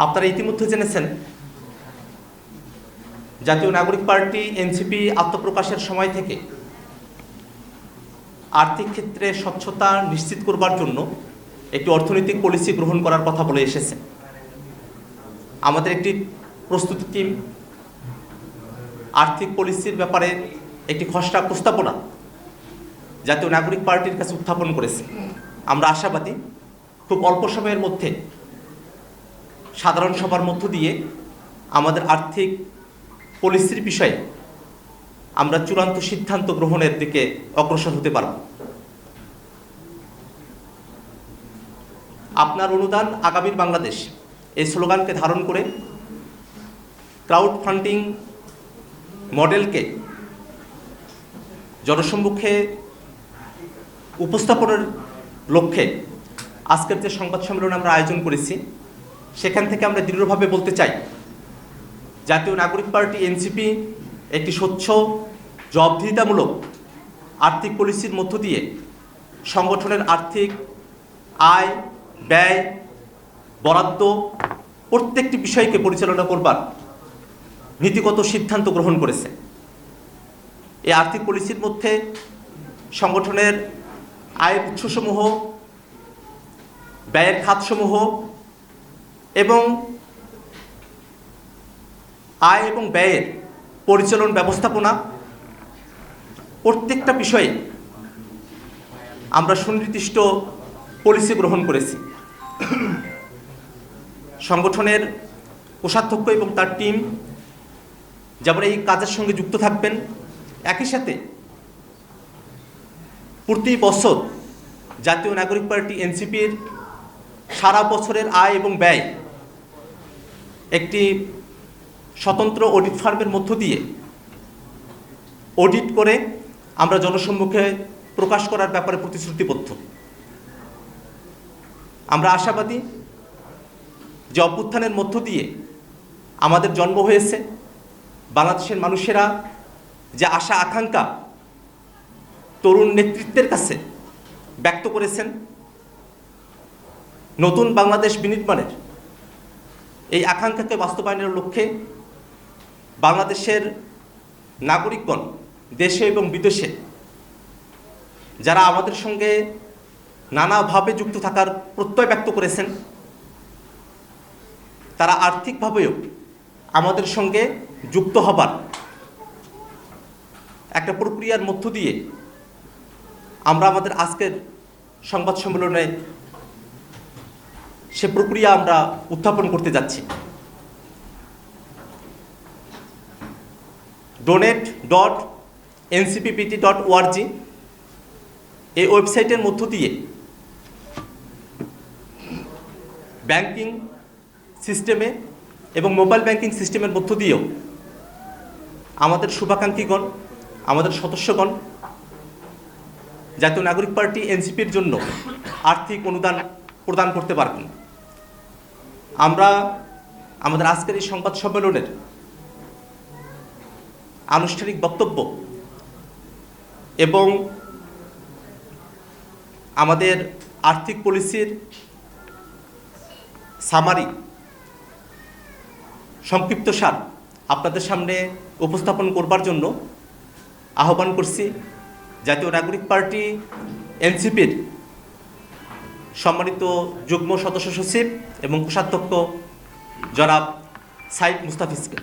আপনারা ইতিমধ্যে জেনেছেন জাতীয় নাগরিক পার্টি এনসিপি আত্মপ্রকাশের সময় থেকে আর্থিক ক্ষেত্রে স্বচ্ছতা নিশ্চিত করবার জন্য একটি অর্থনৈতিক পলিসি গ্রহণ করার কথা বলে এসেছে। আমাদের একটি প্রস্তুতি টিম আর্থিক পলিসির ব্যাপারে একটি খসড়া প্রস্তাবনা জাতীয় নাগরিক পার্টির কাছে উত্থাপন করেছে। আমরা আশাবাদী খুব অল্প সময়ের মধ্যে সাধারণ সভার মধ্য দিয়ে আমাদের আর্থিক পলিসির বিষয়ে আমরা চূড়ান্ত সিদ্ধান্ত গ্রহণের দিকে অগ্রসর হতে পারব। আপনার অনুদান আগামীর বাংলাদেশ এই স্লোগানকে ধারণ করে ক্রাউড ফান্ডিং মডেলকে জনসম্মুখে উপস্থাপনের লক্ষ্যে আজকের যে সংবাদ সম্মেলন আমরা আয়োজন করেছি, সেখান থেকে আমরা দৃঢ়ভাবে বলতে চাই, জাতীয় নাগরিক পার্টি এনসিপি একটি স্বচ্ছ জবাবদিহিতামূলক আর্থিক পলিসির মধ্য দিয়ে সংগঠনের আর্থিক আয় ব্যয় বরাদ্দ প্রত্যেকটি বিষয়কে পরিচালনা করবার নীতিগত সিদ্ধান্ত গ্রহণ করেছে। এই আর্থিক পলিসির মধ্যে সংগঠনের আয়ের উৎসসমূহ, ব্যয়ের খাতসমূহ এবং আয় এবং ব্যয়ের পরিচালন ব্যবস্থাপনা প্রত্যেকটা বিষয়ে আমরা সুনির্দিষ্ট পলিসি গ্রহণ করেছি। সংগঠনের কোষাধ্যক্ষ এবং তার টিম যেমন এই কাজের সঙ্গে যুক্ত থাকবেন, একই সাথে প্রতি বছর জাতীয় নাগরিক পার্টি এনসিপির সারা বছরের আয় এবং ব্যয় একটি স্বতন্ত্র অডিট ফার্মের মধ্য দিয়ে অডিট করে আমরা জনসম্মুখে প্রকাশ করার ব্যাপারে প্রতিশ্রুতিবদ্ধ। আমরা আশাবাদী যে অভ্যুত্থানের মধ্য দিয়ে আমাদের জন্ম হয়েছে, বাংলাদেশের মানুষেরা যে আশা আকাঙ্ক্ষা তরুণ নেতৃত্বের কাছে ব্যক্ত করেছেন, নতুন বাংলাদেশ বিনির্মাণের এই আকাঙ্ক্ষাকে বাস্তবায়নের লক্ষ্যে বাংলাদেশের নাগরিকগণ দেশে এবং বিদেশে যারা আমাদের সঙ্গে নানাভাবে যুক্ত থাকার প্রত্যয় ব্যক্ত করেছেন, তারা আর্থিকভাবেও আমাদের সঙ্গে যুক্ত হবার একটা প্রক্রিয়ার মধ্য দিয়ে আমরা আমাদের আজকের সংবাদ সম্মেলনে সে প্রক্রিয়া আমরা উত্থাপন করতে যাচ্ছি। donate.ncppt.org এই ওয়েবসাইটের মধ্য দিয়ে ব্যাংকিং সিস্টেমে এবং মোবাইল ব্যাংকিং সিস্টেমের মধ্য দিয়েও আমাদের শুভাকাঙ্ক্ষীগণ, আমাদের সদস্যগণ জাতীয় নাগরিক পার্টি এনসিপির জন্য আর্থিক অনুদান প্রদান করতে পারবেন। আমরা আমাদের আজকের এই সংবাদ সম্মেলনের আনুষ্ঠানিক বক্তব্য এবং আমাদের আর্থিক পলিসির সামারি সংক্ষিপ্তসার আপনাদের সামনে উপস্থাপন করবার জন্য আহ্বান করছি জাতীয় নাগরিক পার্টি এনসিপির সম্মানিত যুগ্ম সদস্য সচিব এবং কোষাধ্যক্ষ জনাব সাইদ মুস্তাফিজকে।